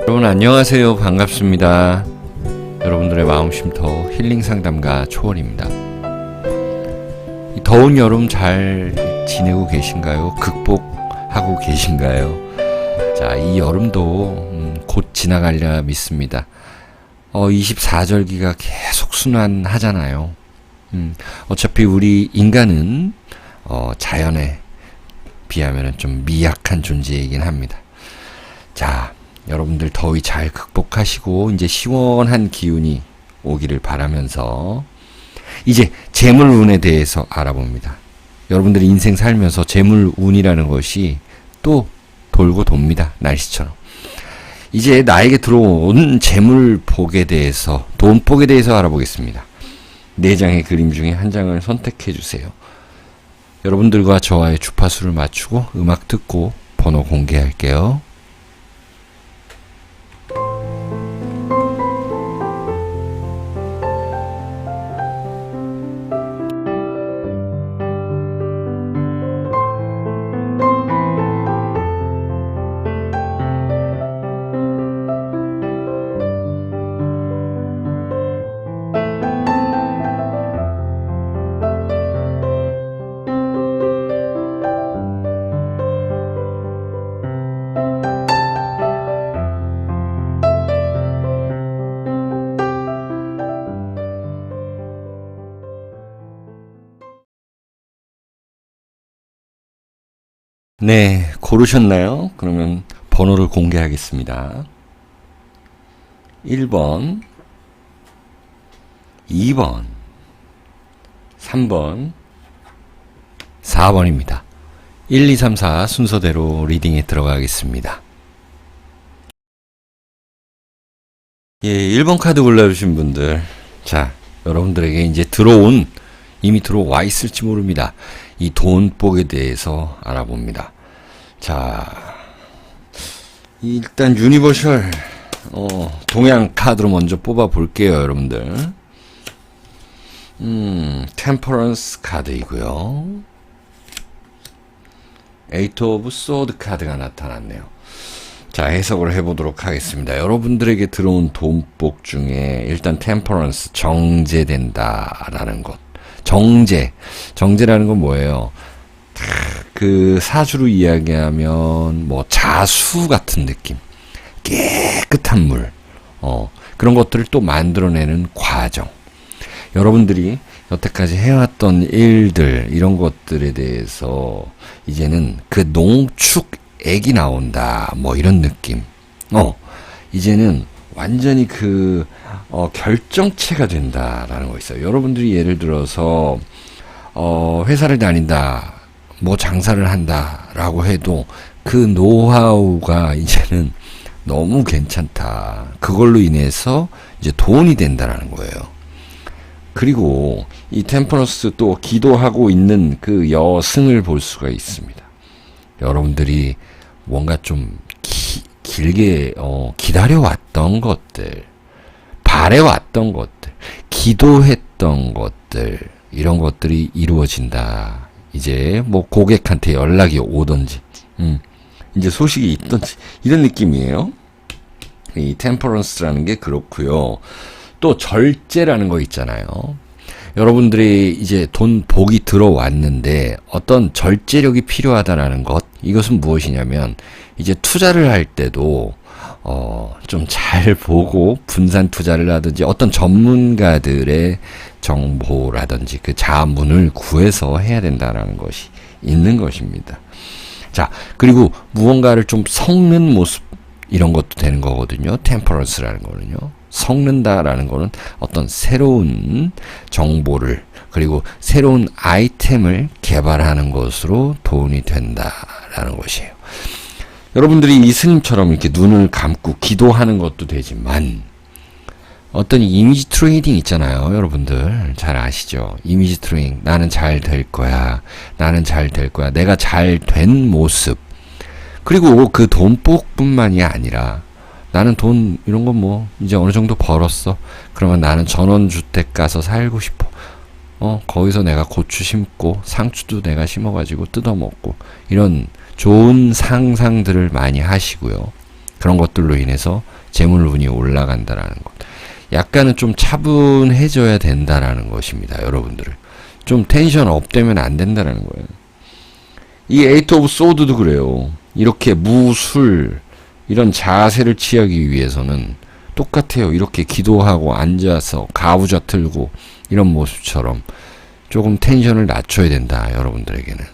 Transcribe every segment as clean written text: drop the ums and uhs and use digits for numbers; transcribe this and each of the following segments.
여러분 안녕하세요. 반갑습니다. 여러분들의 마음 쉼터 힐링 상담가 초원입니다. 더운 여름 잘 지내고 계신가요? 극복하고 계신가요? 자, 이 여름도 곧 지나가리라 믿습니다. 24절기가 계속 순환하잖아요. 어차피 우리 인간은 자연에 비하면 좀 미약한 존재이긴 합니다. 자, 여러분들 더위 잘 극복하시고 이제 시원한 기운이 오기를 바라면서 이제 재물운에 대해서 알아봅니다. 여러분들이 인생 살면서 재물운이라는 것이 또 돌고 돕니다. 날씨처럼. 이제 나에게 들어온 재물복에 대해서, 돈복에 대해서 알아보겠습니다. 4장의 그림 중에 한 장을 선택해 주세요. 여러분들과 저와의 주파수를 맞추고 음악 듣고 번호 공개할게요. 네, 고르셨나요? 그러면 번호를 공개하겠습니다. 1번, 2번, 3번, 4번입니다. 1, 2, 3, 4 순서대로 리딩에 들어가겠습니다. 예, 1번 카드 골라주신 분들, 자, 여러분들에게 이제 이미 들어와 있을지 모릅니다. 이 돈복에 대해서 알아봅니다. 자, 일단 유니버셜 동양 카드로 먼저 뽑아 볼게요, 여러분들. 템퍼런스 카드이고요. 에이트 오브 소드 카드가 나타났네요. 자, 해석을 해보도록 하겠습니다. 여러분들에게 들어온 돈복 중에 일단 템퍼런스, 정제된다라는 것. 정제라는 건 뭐예요? 그 사주로 이야기하면 뭐 자수 같은 느낌, 깨끗한 물, 그런 것들을 또 만들어내는 과정. 여러분들이 여태까지 해왔던 일들, 이런 것들에 대해서 이제는 그 농축액이 나온다, 뭐 이런 느낌. 이제는 완전히 결정체가 된다라는 거 있어요. 여러분들이 예를 들어서 회사를 다닌다, 뭐 장사를 한다라고 해도 그 노하우가 이제는 너무 괜찮다. 그걸로 인해서 이제 돈이 된다라는 거예요. 그리고 이 템퍼런스 또 기도하고 있는 그 여승을 볼 수가 있습니다. 여러분들이 뭔가 좀 길게 기다려왔던 것들, 바래왔던 것들, 기도했던 것들, 이런 것들이 이루어진다. 이제 뭐 고객한테 연락이 오던지, 이제 소식이 있던지, 이런 느낌이에요. 이 템퍼런스라는 게 그렇고요. 또 절제라는 거 있잖아요. 여러분들이 이제 돈복이 들어왔는데 어떤 절제력이 필요하다라는 것, 이것은 무엇이냐면 이제 투자를 할 때도 좀 잘 보고 분산 투자를 하든지 어떤 전문가들의 정보라든지 그 자문을 구해서 해야 된다라는 것이 있는 것입니다. 자, 그리고 무언가를 좀 섞는 모습, 이런 것도 되는 거거든요. 템퍼런스라는 거는요. 섞는다라는 거는 어떤 새로운 정보를, 그리고 새로운 아이템을 개발하는 것으로 돈이 된다라는 것이에요. 여러분들이 이 스님처럼 이렇게 눈을 감고 기도하는 것도 되지만 어떤 이미지 트레이딩 있잖아요. 여러분들 잘 아시죠? 이미지 트레이딩. 나는 잘 될 거야. 나는 잘 될 거야. 내가 잘 된 모습. 그리고 그 돈복뿐만이 아니라 나는 돈 이런 거 뭐 이제 어느 정도 벌었어. 그러면 나는 전원주택 가서 살고 싶어. 거기서 내가 고추 심고 상추도 내가 심어가지고 뜯어먹고, 이런 좋은 상상들을 많이 하시고요. 그런 것들로 인해서 재물운이 올라간다라는 것. 약간은 좀 차분해져야 된다라는 것입니다. 여러분들을. 좀 텐션 업되면 안 된다라는 거예요. 이 에이트 오브 소드도 그래요. 이렇게 무술 이런 자세를 취하기 위해서는 똑같아요. 이렇게 기도하고 앉아서 가부좌 틀고 이런 모습처럼 조금 텐션을 낮춰야 된다. 여러분들에게는.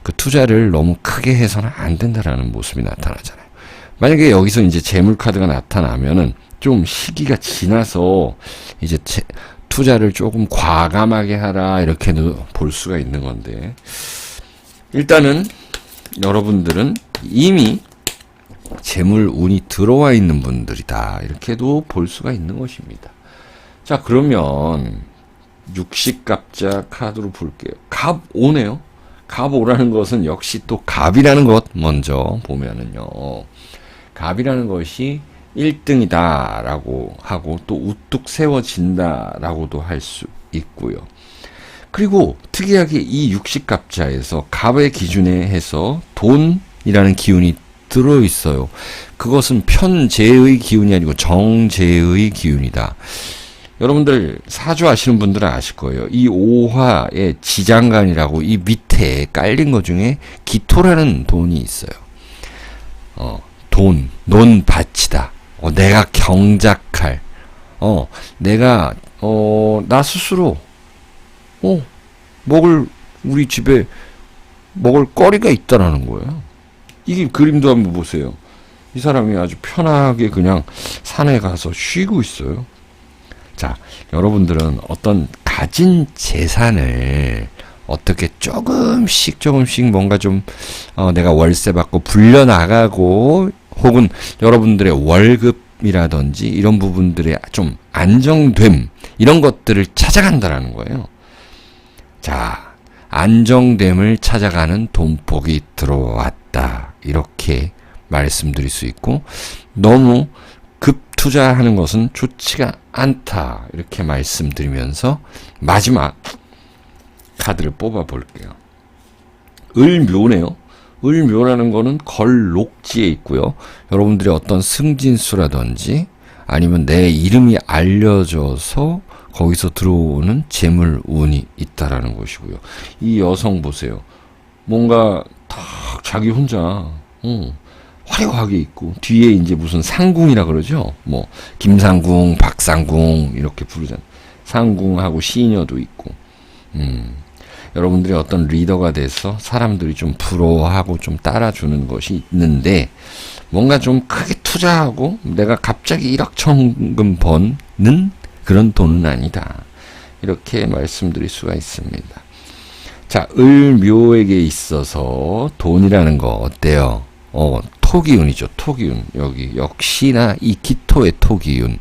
그 투자를 너무 크게 해서는 안 된다라는 모습이 나타나잖아요. 만약에 여기서 이제 재물 카드가 나타나면은 좀 시기가 지나서 이제 투자를 조금 과감하게 하라 이렇게도 볼 수가 있는 건데, 일단은 여러분들은 이미 재물 운이 들어와 있는 분들이다 이렇게도 볼 수가 있는 것입니다. 자, 그러면 육식갑자 카드로 볼게요. 갑 5네요. 갑 5라는 것은 역시 또 갑이라는 것 먼저 보면은요, 갑이라는 것이 1등이다 라고 하고 또 우뚝 세워진다 라고도 할 수 있고요. 그리고 특이하게 이 육식갑자에서 갑의 기준에 해서 돈이라는 기운이 들어있어요. 그것은 편재의 기운이 아니고 정재의 기운이다. 여러분들 사주 아시는 분들은 아실 거예요. 이 오화의 지장간이라고 이 밑에 깔린 것 중에 기토라는 돈이 있어요. 돈, 논밭이다. 내가 경작할, 내가 나 스스로 우리 집에 먹을 거리가 있다라는 거예요. 이게 그림도 한번 보세요. 이 사람이 아주 편하게 그냥 산에 가서 쉬고 있어요. 자, 여러분들은 어떤 가진 재산을 어떻게 조금씩 뭔가 좀 내가 월세 받고 불려나가고 혹은 여러분들의 월급이라든지 이런 부분들의 좀 안정됨 이런 것들을 찾아간다라는 거예요. 자, 안정됨을 찾아가는 돈복이 들어왔다 이렇게 말씀드릴 수 있고, 너무 급 투자하는 것은 좋지가 않다 이렇게 말씀드리면서 마지막 카드를 뽑아 볼게요. 을묘네요. 을묘라는 거는 걸록지에 있고요. 여러분들의 어떤 승진수라든지 아니면 내 이름이 알려져서 거기서 들어오는 재물 운이 있다라는 것이고요. 이 여성 보세요. 뭔가 딱 자기 혼자 화려하게 있고 뒤에 이제 무슨 상궁이라 그러죠. 뭐 김상궁, 박상궁 이렇게 부르잖아요. 상궁하고 시녀도 있고. 여러분들이 어떤 리더가 돼서 사람들이 좀 부러워하고 좀 따라주는 것이 있는데, 뭔가 좀 크게 투자하고 내가 갑자기 1억 천금 버는 그런 돈은 아니다. 이렇게 말씀드릴 수가 있습니다. 자, 을묘에게 있어서 돈이라는 거 어때요? 토기운이죠. 토기운. 여기 역시나 이 기토의 토기운.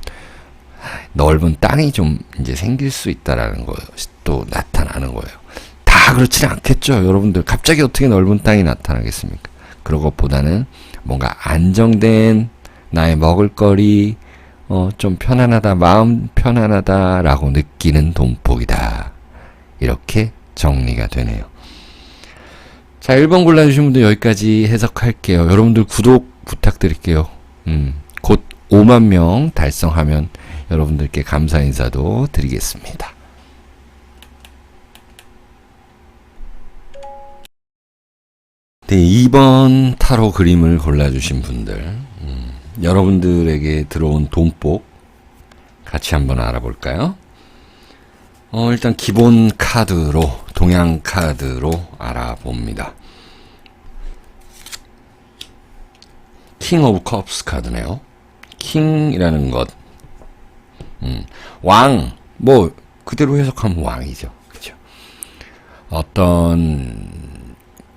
넓은 땅이 좀 이제 생길 수 있다라는 것이 또 나타나는 거예요. 다 그렇지는 않겠죠. 여러분들 갑자기 어떻게 넓은 땅이 나타나겠습니까? 그런 것보다는 뭔가 안정된 나의 먹을거리, 좀 편안하다, 마음 편안하다라고 느끼는 돈복이다. 이렇게 정리가 되네요. 자, 1번 골라주신 분들 여기까지 해석할게요. 여러분들 구독 부탁드릴게요. 곧 5만 명 달성하면 여러분들께 감사 인사도 드리겠습니다. 네, 2번 타로 그림을 골라주신 분들, 여러분들에게 들어온 돈복 같이 한번 알아볼까요? 일단 기본 카드로, 동양 카드로 알아봅니다. 킹 오브 컵스 카드네요. 킹이라는 것, 왕, 뭐 그대로 해석하면 왕이죠. 그렇죠? 어떤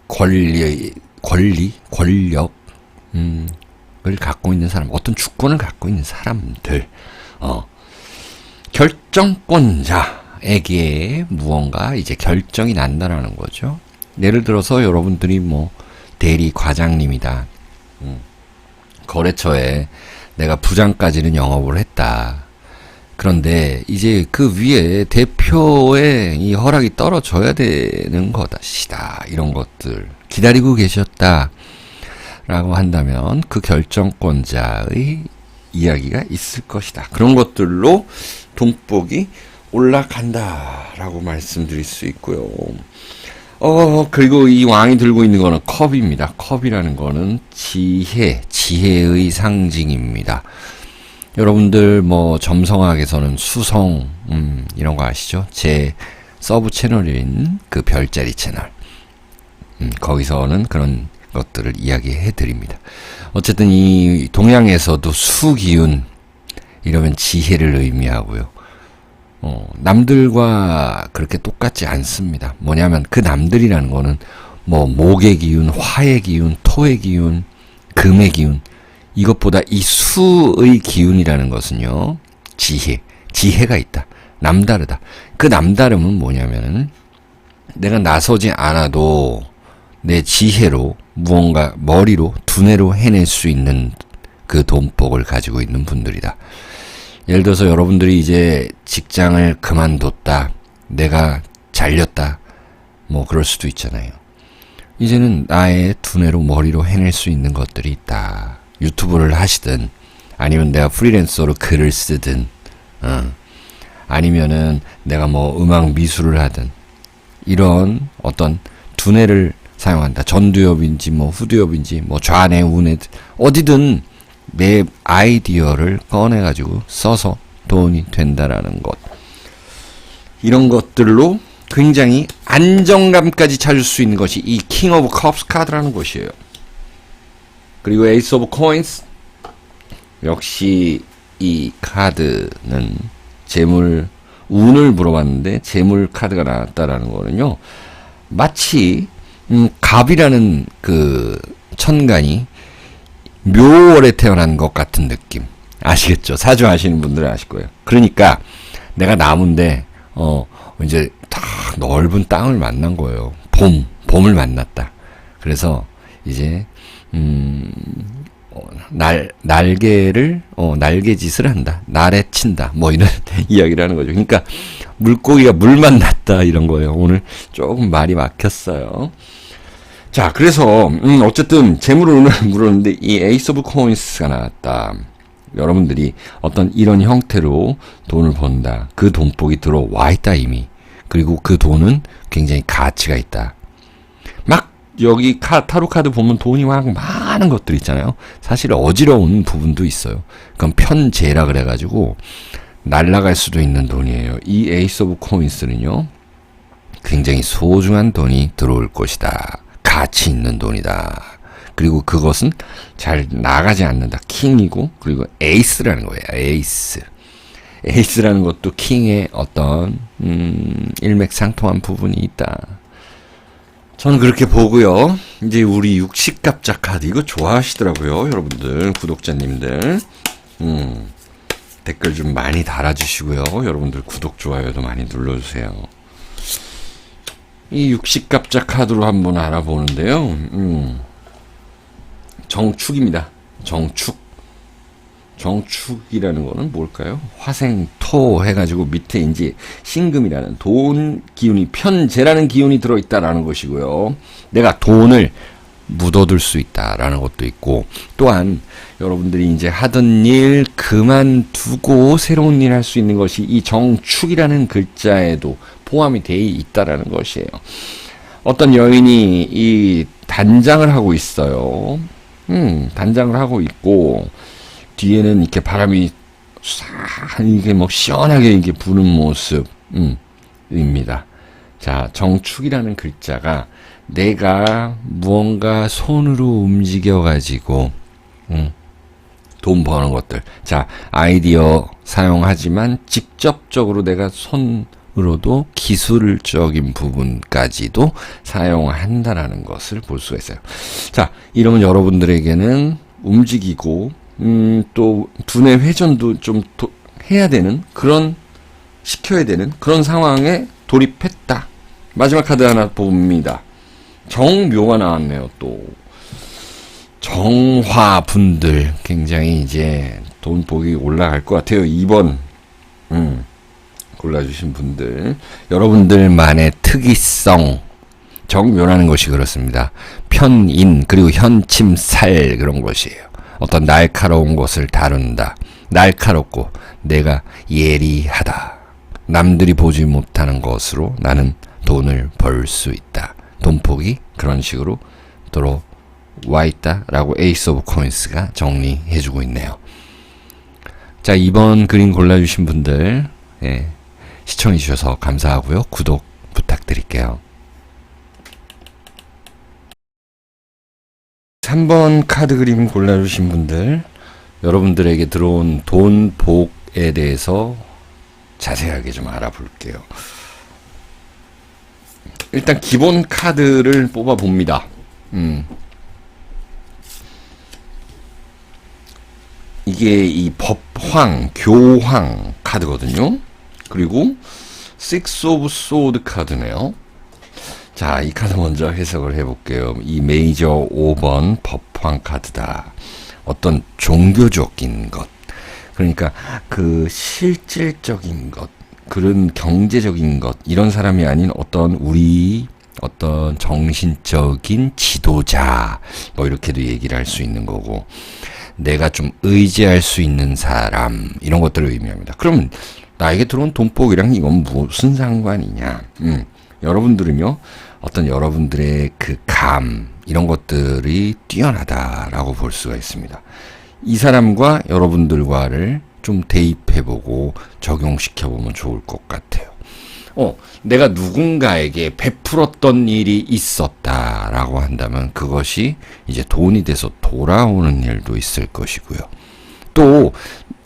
권력을 갖고 있는 사람, 어떤 주권을 갖고 있는 사람들, 결정권자에게 무언가 이제 결정이 난다라는 거죠. 예를 들어서 여러분들이 뭐 대리 과장님이다. 거래처에 내가 부장까지는 영업을 했다. 그런데 이제 그 위에 대표의 이 허락이 떨어져야 되는 것이다. 이런 것들 기다리고 계셨다 라고 한다면 그 결정권자의 이야기가 있을 것이다. 그런 것들로 돈복이 올라간다 라고 말씀드릴 수 있고요. 그리고 이 왕이 들고 있는 거는 컵입니다. 컵이라는 거는 지혜의 상징입니다. 여러분들 뭐 점성학에서는 수성 이런 거 아시죠? 제 서브 채널인 그 별자리 채널 거기서는 그런 것들을 이야기해 드립니다. 어쨌든 이 동양에서도 수기운 이러면 지혜를 의미하고요. 남들과 그렇게 똑같지 않습니다. 뭐냐면 그 남들이라는 거는 뭐 목의 기운, 화의 기운, 토의 기운, 금의 기운 이것보다 이 수의 기운이라는 것은요. 지혜가 있다. 남다르다. 그 남다름은 뭐냐면은 내가 나서지 않아도 내 지혜로 무언가 머리로 두뇌로 해낼 수 있는 그 돈복을 가지고 있는 분들이다. 예를 들어서 여러분들이 이제 직장을 그만뒀다. 내가 잘렸다. 뭐 그럴 수도 있잖아요. 이제는 나의 두뇌로 머리로 해낼 수 있는 것들이 있다. 유튜브를 하시든 아니면 내가 프리랜서로 글을 쓰든 아니면은 내가 뭐 음악 미술을 하든 이런 어떤 두뇌를 사용한다. 전두엽인지 뭐 후두엽인지 뭐 좌뇌 우뇌 어디든 내 아이디어를 꺼내가지고 써서 돈이 된다라는 것. 이런 것들로 굉장히 안정감까지 찾을 수 있는 것이 이 킹 오브 컵스 카드라는 것이에요. 그리고 에이스 오브 코인스 역시 이 카드는 재물 운을 물어봤는데 재물 카드가 나왔다라는 거는요. 마치 갑이라는 그 천간이 묘월에 태어난 것 같은 느낌. 아시겠죠? 사주 아시는 분들은 아실 거예요. 그러니까 내가 나무인데 이제 다 넓은 땅을 만난 거예요. 봄을 만났다. 그래서 이제 날개짓을 한다. 날에 친다. 뭐 이런 이야기를 하는 거죠. 그러니까 물고기가 물 만났다 이런 거예요. 오늘 조금 말이 막혔어요. 자, 그래서 어쨌든 재물운을 물었는데 이 에이스 오브 코인스가 나왔다. 여러분들이 어떤 이런 형태로 돈을 번다. 그 돈복이 들어와 있다 이미. 그리고 그 돈은 굉장히 가치가 있다. 막 여기 타로 카드 보면 돈이 막 많은 것들 있잖아요. 사실 어지러운 부분도 있어요. 그건 편재라 그래가지고 날아갈 수도 있는 돈이에요. 이 에이스 오브 코인스는요. 굉장히 소중한 돈이 들어올 것이다. 가치 있는 돈이다. 그리고 그것은 잘 나가지 않는다. 킹이고 그리고 에이스라는 거예요. 에이스라는 것도 킹의 어떤 일맥상통한 부분이 있다. 저는 그렇게 보고요. 이제 우리 육식갑자 카드 이거 좋아하시더라고요. 여러분들 구독자님들 댓글 좀 많이 달아주시고요. 여러분들 구독 좋아요도 많이 눌러주세요. 이 육식갑자 카드로 한번 알아보는데요. 정축입니다. 정축이라는 거는 뭘까요? 화생토 해가지고 밑에 이제 신금이라는 돈 기운이 편재라는 기운이 들어있다라는 것이고요. 내가 돈을 묻어둘 수 있다라는 것도 있고 또한 여러분들이 이제 하던 일 그만두고 새로운 일 할 수 있는 것이 이 정축이라는 글자에도 포함이 되어 있다라는 것이에요. 어떤 여인이 이 단장을 하고 있어요. 단장을 하고 있고 뒤에는 이렇게 바람이 싹 이게 뭐 시원하게 이게 부는 모습입니다. 자, 정축이라는 글자가 내가 무언가 손으로 움직여 가지고 돈 버는 것들. 자, 아이디어 사용하지만 직접적으로 내가 손으로도 기술적인 부분까지도 사용한다라는 것을 볼 수가 있어요. 자, 이러면 여러분들에게는 움직이고 또 두뇌 회전도 좀 해야 되는 그런 시켜야 되는 그런 상황에 돌입했다. 마지막 카드 하나 봅니다. 정묘가 나왔네요. 또 정화분들 굉장히 이제 돈복이 올라갈 것 같아요. 2번 골라주신 분들 여러분들만의 특이성 정묘라는 것이 그렇습니다. 편인 그리고 현침살 그런 것이에요. 어떤 날카로운 것을 다룬다. 날카롭고 내가 예리하다. 남들이 보지 못하는 것으로 나는 돈을 벌 수 있다. 돈복이 그런 식으로 들어와 있다라고 에이스 오브 코인스가 정리해주고 있네요. 자, 이번 그림 골라주신 분들 시청해주셔서 감사하고요. 구독 부탁드릴게요. 3번 카드 그림 골라주신 분들, 여러분들에게 들어온 돈복에 대해서 자세하게 좀 알아볼게요. 일단 기본 카드를 뽑아 봅니다. 이게 이 법황, 교황 카드거든요. 그리고 Six of Swords 카드네요. 자, 이 카드 먼저 해석을 해볼게요. 이 메이저 5번 법황 카드다. 어떤 종교적인 것, 그러니까 그 실질적인 것, 그런 경제적인 것, 이런 사람이 아닌 어떤 정신적인 지도자, 뭐 이렇게도 얘기를 할 수 있는 거고, 내가 좀 의지할 수 있는 사람, 이런 것들을 의미합니다. 그러면 나에게 들어온 돈복이랑 이건 무슨 상관이냐? 여러분들은요, 어떤 여러분들의 그 이런 것들이 뛰어나다라고 볼 수가 있습니다. 이 사람과 여러분들과를 좀 대입해보고 적용시켜보면 좋을 것 같아요. 내가 누군가에게 베풀었던 일이 있었다라고 한다면 그것이 이제 돈이 돼서 돌아오는 일도 있을 것이고요. 또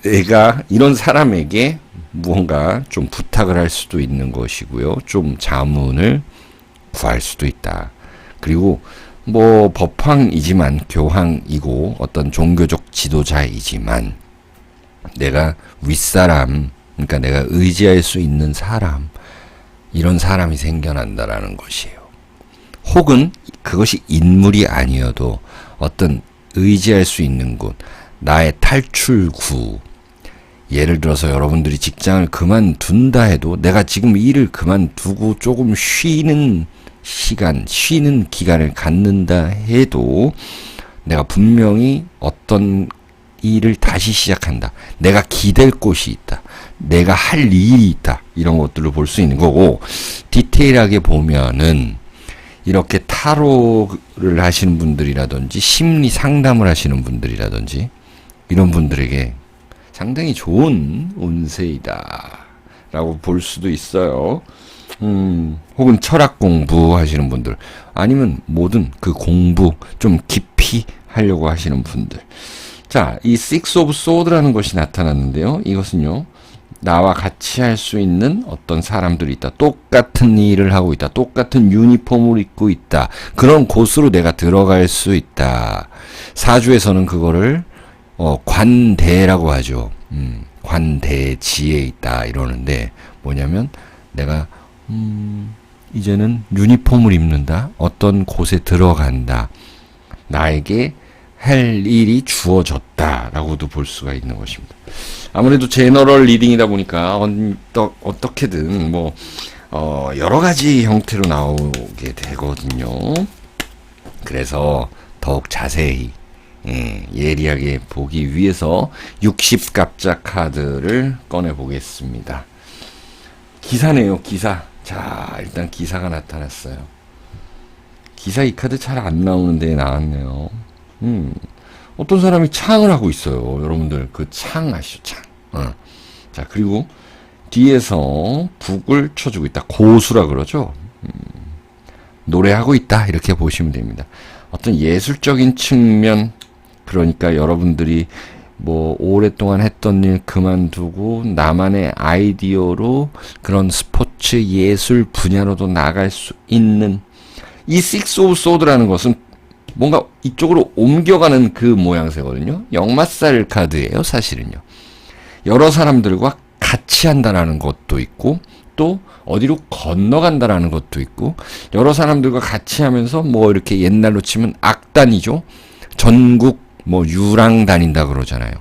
내가 이런 사람에게 무언가 좀 부탁을 할 수도 있는 것이고요. 좀 자문을 구할 수도 있다. 그리고 뭐 법황이지만 교황이고 어떤 종교적 지도자이지만 내가 윗사람, 그러니까 내가 의지할 수 있는 사람, 이런 사람이 생겨난다라는 것이에요. 혹은 그것이 인물이 아니어도 어떤 의지할 수 있는 곳, 나의 탈출구. 예를 들어서 여러분들이 직장을 그만둔다 해도 내가 지금 일을 그만두고 조금 쉬는 시간, 쉬는 기간을 갖는다 해도 내가 분명히 어떤 일을 다시 시작한다. 내가 기댈 곳이 있다. 내가 할 일이 있다. 이런 것들을 볼 수 있는 거고, 디테일하게 보면은 이렇게 타로를 하시는 분들이라든지 심리 상담을 하시는 분들이라든지 이런 분들에게 상당히 좋은 운세이다 라고 볼 수도 있어요. 혹은 철학 공부 하시는 분들, 아니면 모든 그 공부 좀 깊이 하려고 하시는 분들. 자, 이 Six of Swords라는 것이 나타났는데요. 이것은요, 나와 같이 할 수 있는 어떤 사람들이 있다. 똑같은 일을 하고 있다. 똑같은 유니폼을 입고 있다. 그런 곳으로 내가 들어갈 수 있다. 사주에서는 그거를 관대라고 하죠. 관대지에 있다 이러는데, 뭐냐면 내가 이제는 유니폼을 입는다. 어떤 곳에 들어간다. 나에게 할 일이 주어졌다라고도 볼 수가 있는 것입니다. 아무래도 제너럴 리딩이다 보니까 어떻게든 뭐 여러 가지 형태로 나오게 되거든요. 그래서 더욱 자세히 예리하게 보기 위해서 60갑자 카드를 꺼내 보겠습니다. 기사네요, 기사. 자, 일단 기사가 나타났어요. 기사 이 카드 잘 안 나오는데 나왔네요. 어떤 사람이 창을 하고 있어요. 여러분들 그 창 아시죠? 창. 자, 그리고 뒤에서 북을 쳐주고 있다. 고수라 그러죠. 노래하고 있다. 이렇게 보시면 됩니다. 어떤 예술적인 측면, 그러니까 여러분들이 뭐 오랫동안 했던 일 그만두고 나만의 아이디어로 그런 스포츠 예술 분야로도 나갈 수 있는 이 Six of Swords라는 것은 뭔가 이쪽으로 옮겨가는 그 모양새거든요. 역마살 카드예요, 사실은요. 여러 사람들과 같이 한다라는 것도 있고, 또 어디로 건너간다라는 것도 있고, 여러 사람들과 같이 하면서 뭐 이렇게 옛날로 치면 악단이죠. 전국 뭐 유랑 다닌다 그러잖아요.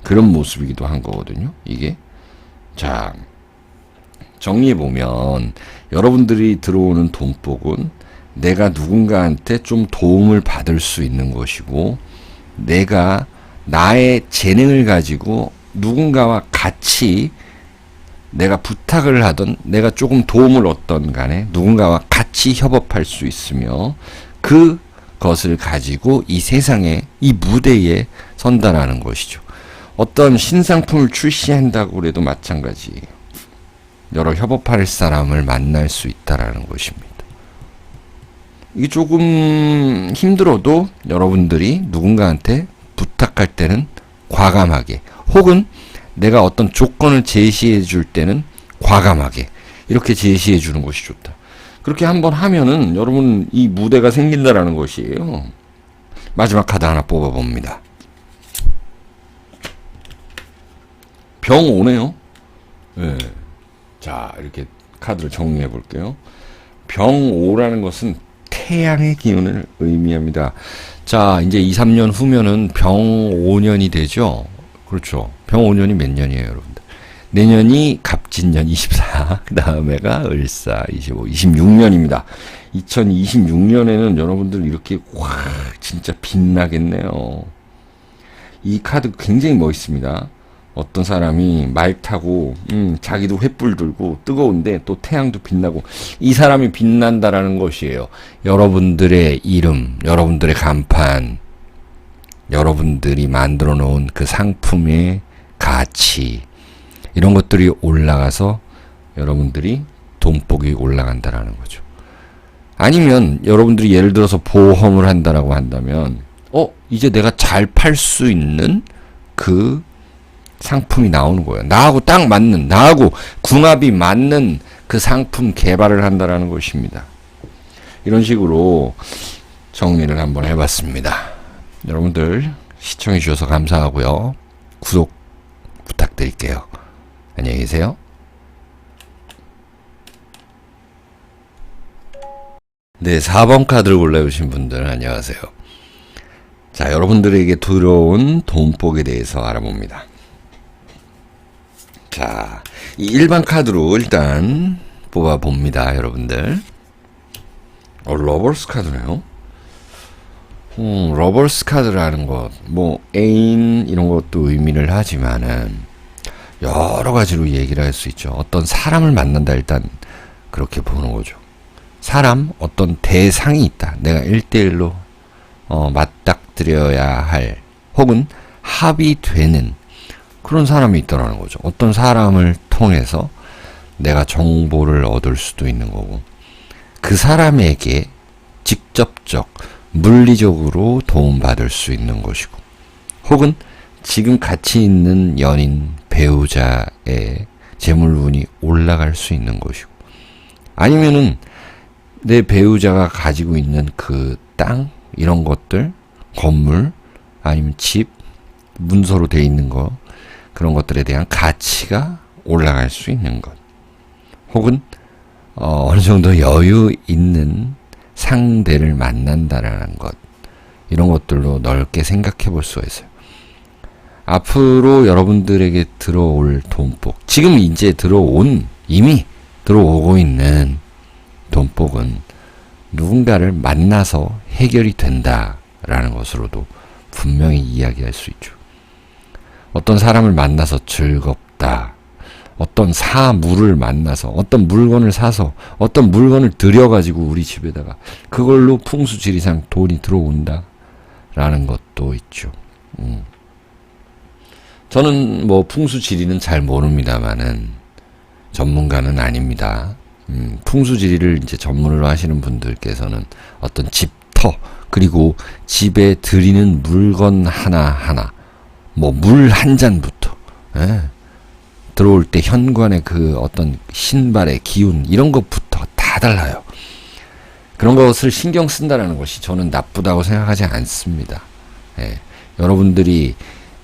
그런 모습이기도 한 거거든요, 이게. 자, 정리해보면 여러분들이 들어오는 돈복은 내가 누군가한테 좀 도움을 받을 수 있는 것이고, 내가 나의 재능을 가지고 누군가와 같이 내가 부탁을 하던, 내가 조금 도움을 얻던 간에 누군가와 같이 협업할 수 있으며, 그것을 가지고 이 세상에, 이 무대에 선다라는 것이죠. 어떤 신상품을 출시한다고 그래도 마찬가지예요. 여러 협업할 사람을 만날 수 있다라는 것입니다. 이게 조금 힘들어도 여러분들이 누군가한테 부탁할 때는 과감하게, 혹은 내가 어떤 조건을 제시해 줄 때는 과감하게 이렇게 제시해 주는 것이 좋다. 그렇게 한번 하면은 여러분 이 무대가 생긴다라는 것이에요. 마지막 카드 하나 뽑아봅니다. 병 5네요. 네. 자, 이렇게 카드를 정리해 볼게요. 병 5라는 것은 태양의 기운을 의미합니다. 자, 이제 2, 3년 후면은 병 5년이 되죠. 그렇죠. 병 5년이 몇 년이에요, 여러분들? 내년이 갑진년 24, 그 다음에가 을사 25, 26년입니다. 2026년에는 여러분들 이렇게 확 진짜 빛나겠네요. 이 카드 굉장히 멋있습니다. 어떤 사람이 말 타고 자기도 횃불 들고 뜨거운데 또 태양도 빛나고, 이 사람이 빛난다라는 것이에요. 여러분들의 이름, 여러분들의 간판, 여러분들이 만들어 놓은 그 상품의 가치, 이런 것들이 올라가서 여러분들이 돈복이 올라간다라는 거죠. 아니면 여러분들이 예를 들어서 보험을 한다라고 한다면 이제 내가 잘 팔 수 있는 그 상품이 나오는 거예요. 나하고 딱 맞는, 나하고 궁합이 맞는 그 상품 개발을 한다라는 것입니다. 이런 식으로 정리를 한번 해봤습니다. 여러분들 시청해 주셔서 감사하고요. 구독 부탁드릴게요. 안녕히 계세요. 네, 4번 카드를 골라주신 분들 안녕하세요. 자, 여러분들에게 들어온 돈복에 대해서 알아봅니다. 자, 이 일반 카드로 일단 뽑아봅니다, 여러분들. 러버스 카드네요. 러버스 카드라는 것, 뭐 애인 이런 것도 의미를 하지만은 여러 가지로 얘기를 할 수 있죠. 어떤 사람을 만난다, 일단 그렇게 보는 거죠. 사람, 어떤 대상이 있다. 내가 1대1로 맞닥뜨려야 할, 혹은 합의되는 그런 사람이 있다라는 거죠. 어떤 사람을 통해서 내가 정보를 얻을 수도 있는 거고, 그 사람에게 직접적 물리적으로 도움받을 수 있는 것이고, 혹은 지금 같이 있는 연인, 배우자의 재물운이 올라갈 수 있는 것이고, 아니면은 내 배우자가 가지고 있는 그 땅, 이런 것들, 건물, 아니면 집, 문서로 돼 있는 거, 그런 것들에 대한 가치가 올라갈 수 있는 것, 혹은 어느 정도 여유 있는 상대를 만난다라는 것, 이런 것들로 넓게 생각해 볼 수가 있어요. 앞으로 여러분들에게 들어올 돈복, 지금 이제 이미 들어오고 있는 돈복은 누군가를 만나서 해결이 된다라는 것으로도 분명히 이야기할 수 있죠. 어떤 사람을 만나서 즐겁다, 어떤 사물을 만나서, 어떤 물건을 사서, 어떤 물건을 들여가지고 우리 집에다가 그걸로 풍수지리상 돈이 들어온다 라는 것도 있죠. 저는 뭐 풍수지리는 잘 모릅니다만은 전문가는 아닙니다. 풍수지리를 이제 전문으로 하시는 분들께서는 어떤 집터, 그리고 집에 들이는 물건 하나하나, 뭐 물 한 잔부터, 들어올 때 현관의 그 어떤 신발의 기운, 이런 것부터 다 달라요. 그런 것을 신경 쓴다는 것이 저는 나쁘다고 생각하지 않습니다. 여러분들이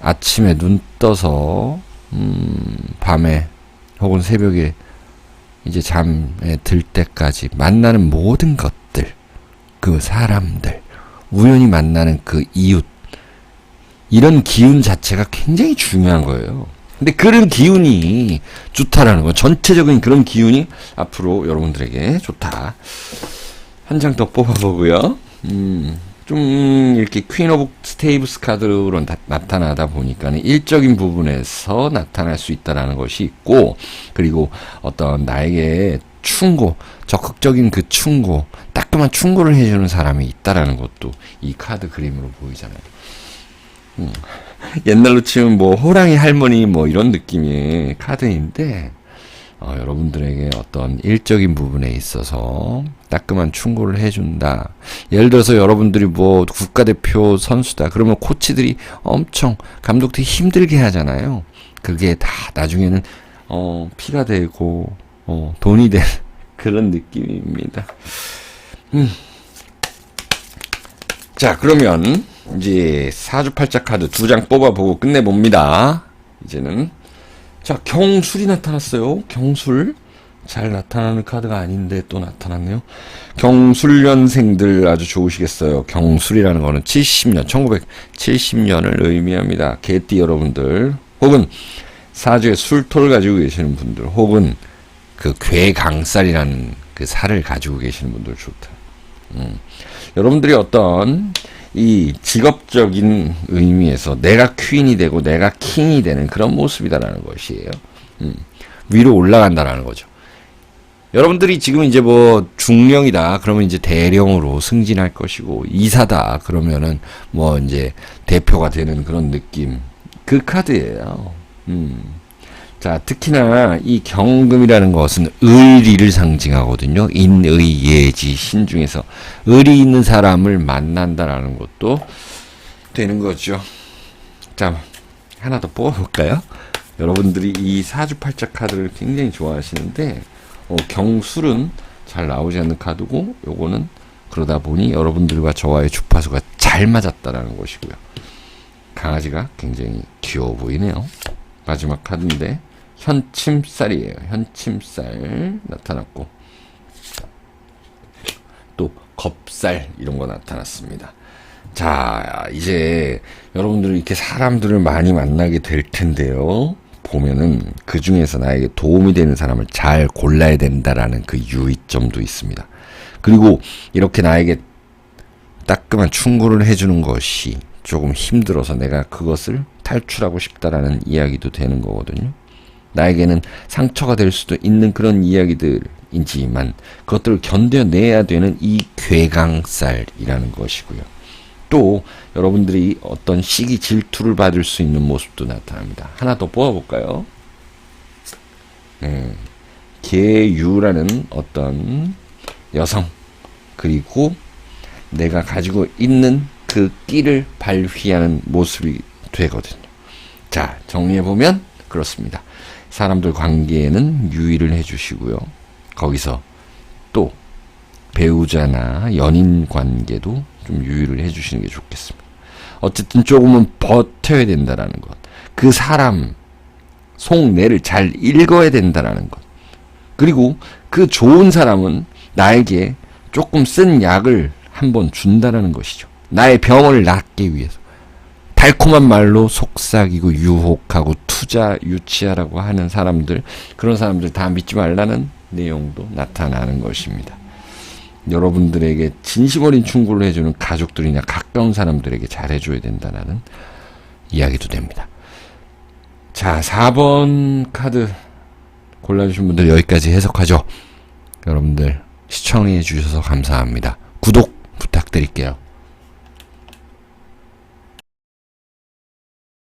아침에 눈 떠서 밤에 혹은 새벽에 이제 잠에 들 때까지 만나는 모든 것들, 그 사람들, 우연히 만나는 그 이웃, 이런 기운 자체가 굉장히 중요한 거예요. 근데 그런 기운이 좋다라는 거, 전체적인 그런 기운이 앞으로 여러분들에게 좋다. 한 장 더 뽑아보고요. 좀 이렇게 퀸 오브 스테이브스 카드로 나타나다 보니까는 일적인 부분에서 나타날 수 있다라는 것이 있고, 그리고 어떤 나에게 충고, 적극적인 그 충고, 따끔한 충고를 해주는 사람이 있다라는 것도 이 카드 그림으로 보이잖아요. 옛날로 치면 뭐 호랑이 할머니 뭐 이런 느낌의 카드인데, 여러분들에게 어떤 일적인 부분에 있어서 따끔한 충고를 해준다. 예를 들어서 여러분들이 뭐 국가대표 선수다. 그러면 코치들이 엄청 감독들이 힘들게 하잖아요. 그게 다 나중에는 피가 되고 돈이 되는 그런 느낌입니다. 자, 그러면 이제 사주팔자 카드 2장 뽑아보고 끝내봅니다. 이제는 자, 경술이 나타났어요. 경술. 잘 나타나는 카드가 아닌데 또 나타났네요. 경술년생들 아주 좋으시겠어요. 경술이라는 거는 70년, 1970년을 의미합니다. 개띠 여러분들, 혹은 사주에 술토를 가지고 계시는 분들, 혹은 그 괴강살이라는 그 살을 가지고 계시는 분들 좋다. 여러분들이 어떤 이 직업적인 의미에서 내가 퀸이 되고 내가 킹이 되는 그런 모습이다라는 것이에요. 위로 올라간다라는 거죠. 여러분들이 지금 이제 뭐 중령이다 그러면 이제 대령으로 승진할 것이고, 이사다 그러면은 뭐 이제 대표가 되는 그런 느낌, 그 카드예요. 자, 특히나 이 경금이라는 것은 의리를 상징하거든요. 인의 예지 신 중에서 의리 있는 사람을 만난다라는 것도 되는 거죠. 자, 하나 더 뽑아볼까요? 여러분들이 이 사주팔자 카드를 굉장히 좋아하시는데, 경술은 잘 나오지 않는 카드고, 요거는 그러다 보니 여러분들과 저와의 주파수가 잘 맞았다라는 것이고요. 강아지가 굉장히 귀여워 보이네요. 마지막 카드인데 현침살이에요. 현침살 나타났고, 또 겁살 이런 거 나타났습니다. 자, 이제 여러분들이 이렇게 사람들을 많이 만나게 될 텐데요. 보면은 그 중에서 나에게 도움이 되는 사람을 잘 골라야 된다라는 그 유의점도 있습니다. 그리고 이렇게 나에게 따끔한 충고를 해주는 것이 조금 힘들어서 내가 그것을 탈출하고 싶다라는 이야기도 되는 거거든요. 나에게는 상처가 될 수도 있는 그런 이야기들이지만 그것들을 견뎌내야 되는 이 괴강살이라는 것이고요. 또 여러분들이 어떤 시기 질투를 받을 수 있는 모습도 나타납니다. 하나 더 뽑아볼까요? 계유라는 어떤 여성, 그리고 내가 가지고 있는 그 끼를 발휘하는 모습이 되거든요. 자, 정리해보면 그렇습니다. 사람들 관계에는 유의를 해주시고요. 거기서 또 배우자나 연인 관계도 좀 유의를 해주시는 게 좋겠습니다. 어쨌든 조금은 버텨야 된다라는 것, 그 사람 속내를 잘 읽어야 된다라는 것, 그리고 그 좋은 사람은 나에게 조금 쓴 약을 한번 준다라는 것이죠. 나의 병을 낫기 위해서. 달콤한 말로 속삭이고 유혹하고 투자 유치하라고 하는 사람들, 그런 사람들 다 믿지 말라는 내용도 나타나는 것입니다. 여러분들에게 진심 어린 충고를 해주는 가족들이나 가까운 사람들에게 잘해줘야 된다는 이야기도 됩니다. 자, 4번 카드 골라주신 분들 여기까지 해석하죠. 여러분들 시청해 주셔서 감사합니다. 구독 부탁드릴게요.